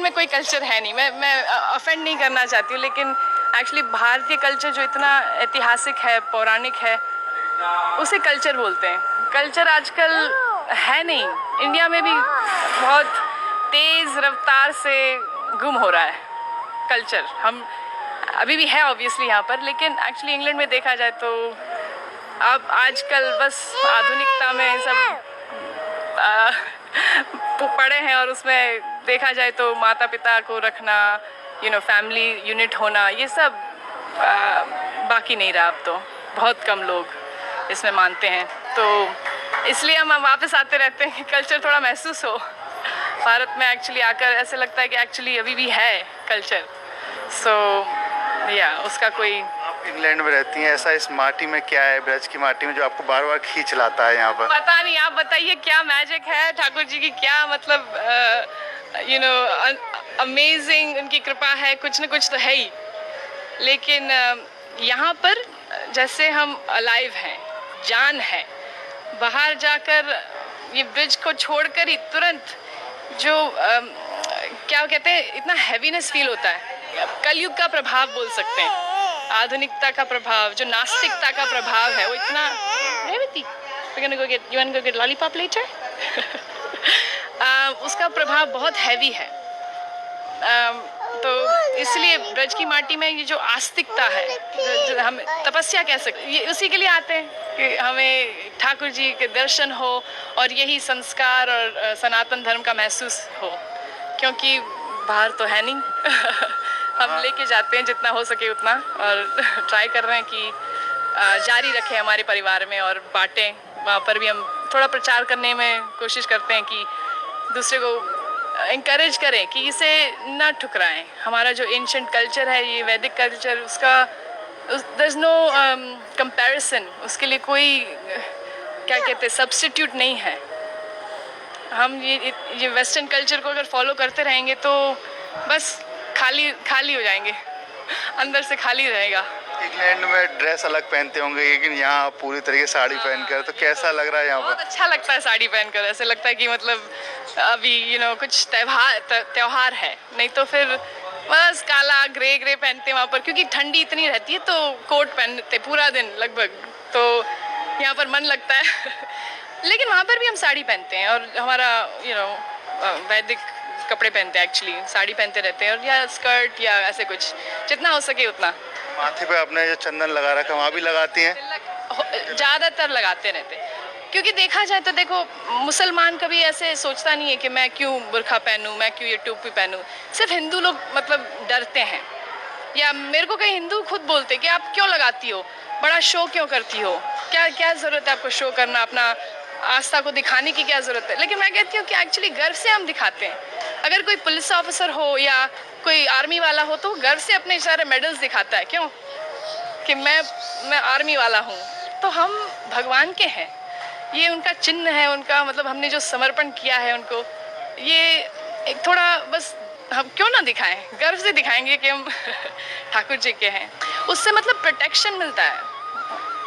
में कोई कल्चर है नहीं। मैं ऑफेंड नहीं करना चाहती हूँ, लेकिन एक्चुअली भारतीय कल्चर जो इतना ऐतिहासिक है, पौराणिक है, उसे कल्चर बोलते हैं। कल्चर आजकल है नहीं। इंडिया में भी बहुत तेज़ रफ्तार से गुम हो रहा है कल्चर। हम अभी भी है ऑब्वियसली यहाँ पर, लेकिन एक्चुअली इंग्लैंड में देखा जाए तो अब आजकल बस आधुनिकता में सब पड़े हैं, और उसमें देखा जाए तो माता पिता को रखना, फैमिली यूनिट होना, ये सब बाकी नहीं रहा। अब तो बहुत कम लोग इसमें मानते हैं, तो इसलिए हम वापस आते रहते हैं कि कल्चर थोड़ा महसूस हो भारत में। एक्चुअली आकर ऐसे लगता है कि एक्चुअली अभी भी है कल्चर। उसका कोई। आप इंग्लैंड में रहती हैं, ऐसा इस माटी में क्या है, ब्रज की माटी में, जो आपको बार बार खींच लाता है यहाँ पर? पता नहीं, आप बताइए क्या मैजिक है ठाकुर जी की, क्या मतलब अमेजिंग उनकी कृपा है, कुछ न कुछ तो है ही। लेकिन यहाँ पर जैसे हम अलाइव हैं, जान है, बाहर जाकर ये ब्रिज को छोड़कर ही तुरंत जो क्या कहते हैं, इतना हैवीनेस फील होता है। कलयुग का प्रभाव बोल सकते हैं, आधुनिकता का प्रभाव, जो नास्तिकता का प्रभाव है, वो इतना। लॉलीपॉप लेटर उसका प्रभाव बहुत हैवी है। तो इसलिए ब्रज की माटी में ये जो आस्तिकता है, जो हम तपस्या कह सकते, ये उसी के लिए आते हैं कि हमें ठाकुर जी के दर्शन हो और यही संस्कार और सनातन धर्म का महसूस हो, क्योंकि बाहर तो है नहीं। हम लेके जाते हैं जितना हो सके उतना, और ट्राई कर रहे हैं कि जारी रखें हमारे परिवार में और बांटें। वहाँ पर भी हम थोड़ा प्रचार करने में कोशिश करते हैं कि दूसरे को इंकरेज करें कि इसे ना ठुकराएं। हमारा जो एंशिएंट कल्चर है, ये वैदिक कल्चर, उसका देयर इज़ नो कंपैरिजन, उसके लिए कोई क्या कहते हैं सब्स्टिट्यूट नहीं है। हम ये वेस्टर्न कल्चर को अगर फॉलो करते रहेंगे तो बस खाली हो जाएंगे, अंदर से खाली रहेगा। इंग्लैंड में ड्रेस अलग पहनते होंगे, लेकिन यहाँ पूरी तरीके से साड़ी पहनकर, तो कैसा लग रहा है यहाँ पर? बहुत अच्छा लगता है साड़ी पहनकर। ऐसे लगता है कि मतलब अभी कुछ त्योहार है, नहीं तो फिर बस काला ग्रे पहनते हैं वहाँ पर, क्योंकि ठंडी इतनी रहती है तो कोट पहनते पूरा दिन लगभग, तो यहाँ पर मन लगता है। लेकिन वहाँ पर भी हम साड़ी पहनते हैं, और हमारा वैदिक कपड़े पहनते हैं, एक्चुअली साड़ी पहनते रहते हैं, और या स्कर्ट या ऐसे कुछ, जितना हो सके उतना। माथे पे आपने जो चंदन लगा रखा है, वहाँ भी लगाती हैं? ज़्यादातर लगाते रहते हैं, क्योंकि देखा जाए तो देखो, मुसलमान कभी ऐसे सोचता नहीं है कि मैं क्यों बुर्खा पहनूं, मैं क्यों ये टोपी पहनूं। सिर्फ हिंदू लोग मतलब डरते हैं, या मेरे को कई हिंदू खुद बोलते कि आप क्यों लगाती हो, बड़ा शो क्यों करती हो, क्या ज़रूरत है आपको शो करना, अपना आस्था को दिखाने की क्या ज़रूरत है। लेकिन मैं कहती हूँ कि एक्चुअली गर्व से हम दिखाते हैं। अगर कोई पुलिस ऑफिसर हो या कोई आर्मी वाला हो तो गर्व से अपने सारे मेडल्स दिखाता है, क्यों, कि मैं आर्मी वाला हूँ। तो हम भगवान के हैं, ये उनका चिन्ह है, उनका मतलब हमने जो समर्पण किया है उनको, ये एक थोड़ा बस हम क्यों ना दिखाएं, गर्व से दिखाएंगे कि हम ठाकुर जी के हैं। उससे मतलब प्रोटेक्शन मिलता है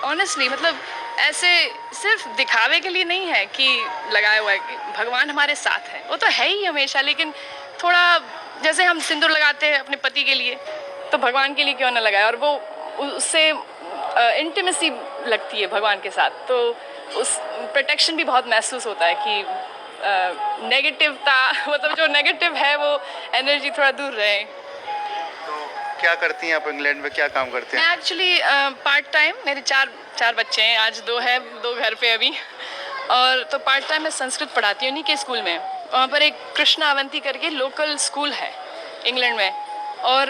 ऑनेस्टली। मतलब ऐसे सिर्फ दिखावे के लिए नहीं है कि लगाया हुआ है, कि भगवान हमारे साथ है, वो तो है ही हमेशा। लेकिन थोड़ा जैसे हम सिंदूर लगाते हैं अपने पति के लिए, तो भगवान के लिए क्यों ना लगाए, और वो उससे इंटीमेसी लगती है भगवान के साथ, तो उस प्रोटेक्शन भी बहुत महसूस होता है कि नेगेटिवता मतलब जो नेगेटिव है वो एनर्जी थोड़ा दूर रहे। तो क्या करती हैं आप इंग्लैंड में, क्या काम करते हैं? मैं एक्चुअली पार्ट टाइम, मेरे चार बच्चे हैं, आज दो घर पे अभी, और तो पार्ट टाइम मैं संस्कृत पढ़ाती हूँ उन्हीं के स्कूल में। वहाँ पर एक कृष्णा अवंती करके लोकल स्कूल है इंग्लैंड में, और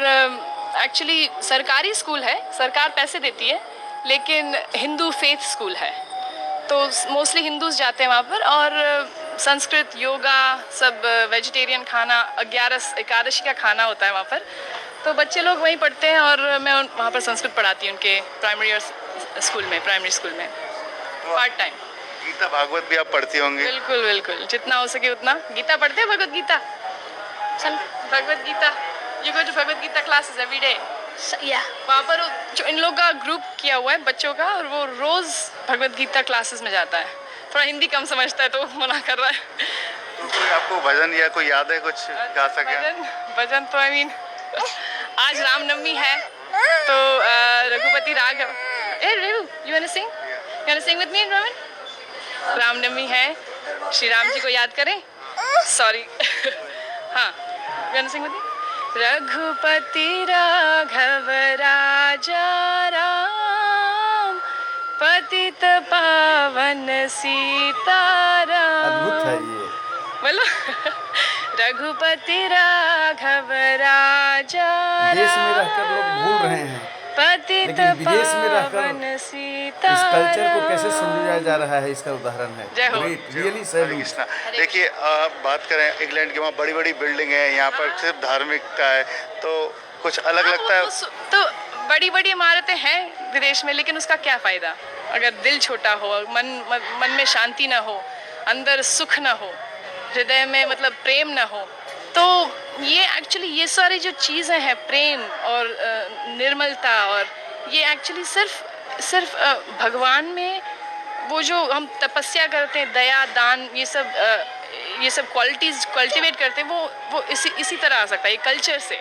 एक्चुअली सरकारी स्कूल है, सरकार पैसे देती है, लेकिन हिंदू फेथ स्कूल है, तो मोस्टली हिंदूज जाते हैं वहाँ पर। और संस्कृत, योगा, सब वेजिटेरियन खाना, 11 एकादशी का खाना होता है वहाँ पर, तो बच्चे लोग वहीं पढ़ते हैं, और मैं वहाँ पर संस्कृत पढ़ाती हूँ उनके प्राइमरी स्कूल में पार्ट टाइम। गीता भागवत भी आप पढ़ती होंगी? बिल्कुल, जितना हो सके उतना। गीता पढ़ते हैं, भगवत गीता, चल Bhagavad Gita, you go to Bhagavad Gita classes every day. वहाँ पर जो इन लोग का ग्रुप किया हुआ है बच्चों का, और वो रोज़ भगवत गीता क्लासेस में जाता है। थोड़ा हिंदी कम समझता है तो मना कर रहा है। तो कोई आपको भजन या कोई याद है कुछ गा सके? भजन भजन तो आई मीन आज रामनवमी है तो रघुपति राघव ए Revu you want to sing with me रोमन रामनवमी है श्री राम जी को याद करें सॉरी हाँ you want to sing with me Raghupati Raghav Raja Ram पतित पावन सीताराम अद्भुत है ये। बोलो रघुपति राघव राजा देश में रहकर लोग भूल रहे हैं, पतित लेकिन विदेश में रहकर पावन इस सीताराम कल्चर को कैसे समझाया जा रहा है, इसका उदाहरण है। जय हो। ग्रेट, रियली हरे सैल्यूट। कृष्णा। देखिए बात करें इंग्लैंड की, वहाँ बड़ी बड़ी बिल्डिंग है, यहाँ पर सिर्फ धार्मिकता है, तो कुछ अलग लगता है। तो बड़ी बड़ी इमारतें हैं विदेश में, लेकिन उसका क्या फायदा अगर दिल छोटा हो, मन में शांति ना हो, अंदर सुख ना हो, हृदय में मतलब प्रेम ना हो। तो ये एक्चुअली ये सारी जो चीज़ें हैं प्रेम और निर्मलता, और ये एक्चुअली सिर्फ भगवान में वो जो हम तपस्या करते हैं, दया दान ये सब क्वालिटीज़ कल्टिवेट करते हैं, वो इसी तरह आ सकता है। ये कल्चर से,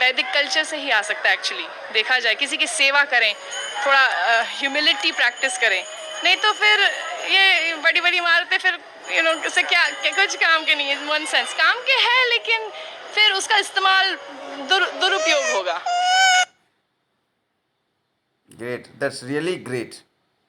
वैदिक कल्चर से ही आ सकता है एक्चुअली। देखा जाए किसी की सेवा करें, थोड़ा ह्यूमिलिटी प्रैक्टिस करें, नहीं तो फिर ये बड़ी बड़ी इमारतें फिर इससे क्या कुछ काम के नहीं है। वन सेंस काम के है, लेकिन फिर उसका इस्तेमाल दुरुपयोग होगा। Great, that's really great.